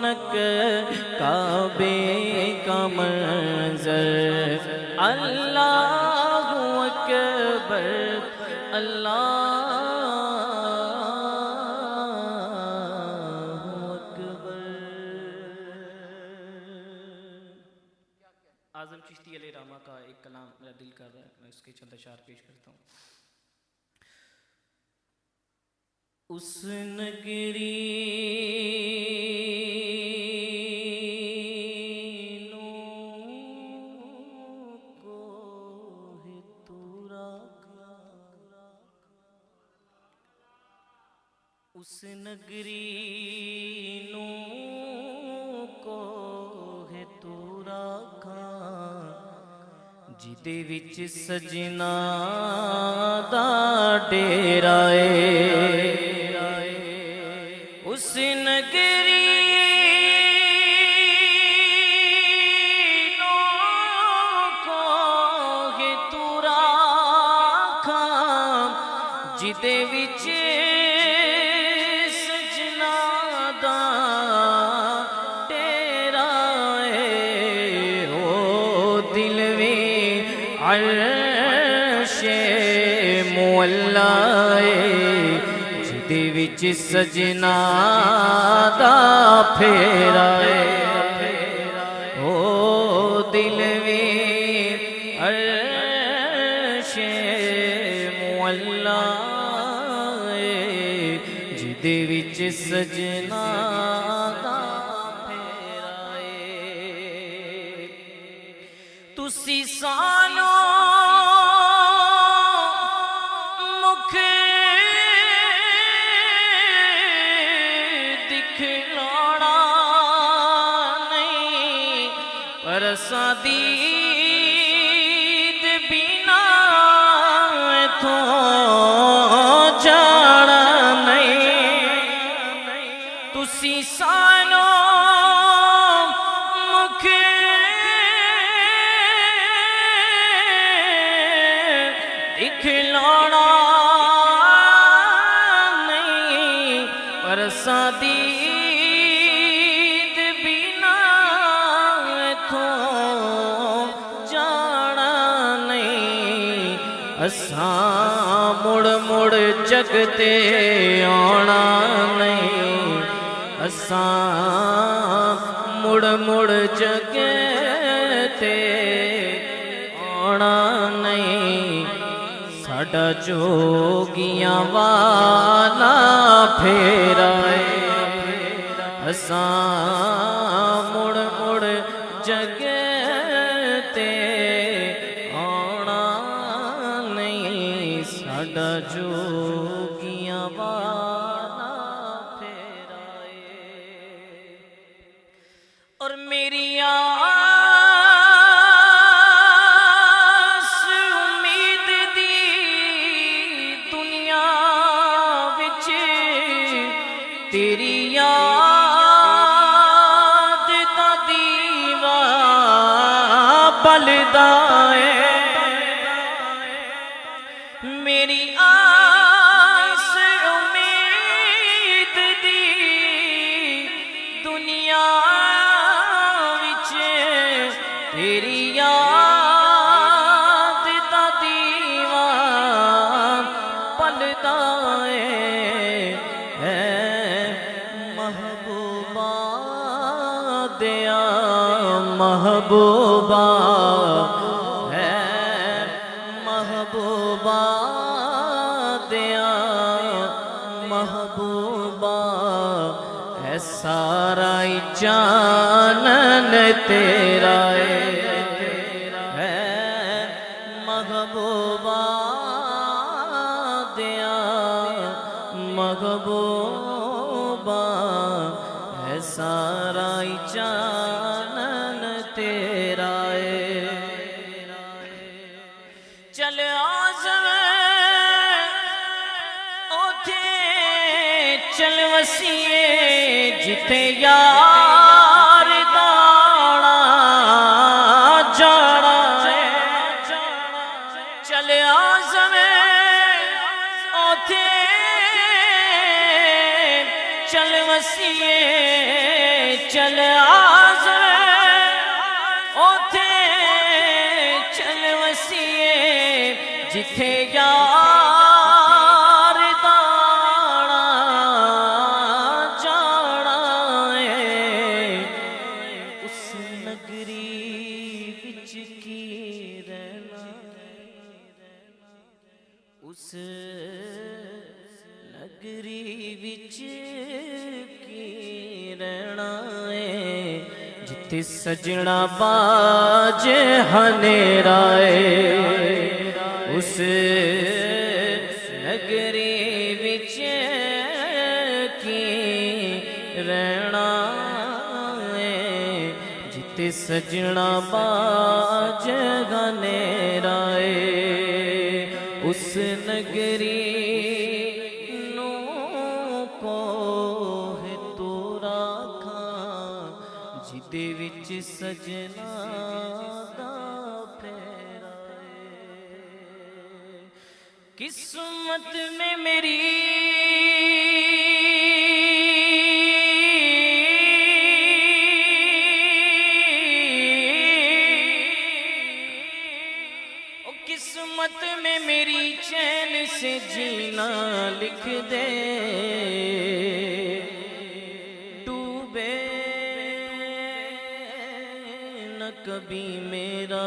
रौनक काबे का मंजर। अल्लाहु अकबर अल्लाहु अकबर। आज़म चिश्ती अलैहिर्रहमा का एक कलाम मेरा दिल कर रहा है, मैं उसके चंद अशार पेश करता हूँ। उस नगरी को है तूरा का, उस नगरी को है तूरा का, जिदे विच सजना दा डेरा है। उस नगरी को है तूरा खा, जिदे विच सजना दा डेरा है। ओ दिल में अर्शे मुअल्ला जिदे विच सजना दा फेरा है। ओ दिल में अर्शे मुअल्ला जिदे विच सजना दा फेरा है। तुसी सानो मुख दिखलाना नहीं, पर दीद बिना तो जाना नहीं। तुसी सानो मुख दिखलाना नहीं, पर दीद बिना तो जाना नहीं। असां मुड़ मुड़ जगते आना नहीं, असां मुड़ मुड़ जगते आना नहीं। साडा जोगियां वाला फेरा है। असां मुड़ मुड़ जगते आना नहीं, साडा जोगियां वाला फेरा है। और मेरी आस उम्मीद दी दुनिया विच तेरी याद दा दीवा बलदा है। मेरी आस उम्मीद दी दुनिया विच तेरी याद दा दीवा पलदा है। महबूबा दिया महबूबा है, महबूबा दिया महबूबा है। सारा जानन तेरा है, महबूबा दिया महबूबा है। सारा जानन तेरा है। चल आज़म ओथे चल वसीए जिथे यार दाना जाना है। चल आज़म ओथे चल वसीए चल आज़ ओथे चल वसीए जिथे यार दाना जाना है। उस नगरी विच की रहना, उस नगरी विच की रहना है जिथे सजना बाज हनेराए। उस नगरी विच की रहना है जिथे सजना बाज हनेराए। उस नगरी जिदे विच सजना दा फेरा है। किस्मत में मेरी ओ किस्मत में मेरी चैन से जीना लिख दे। कभी मेरा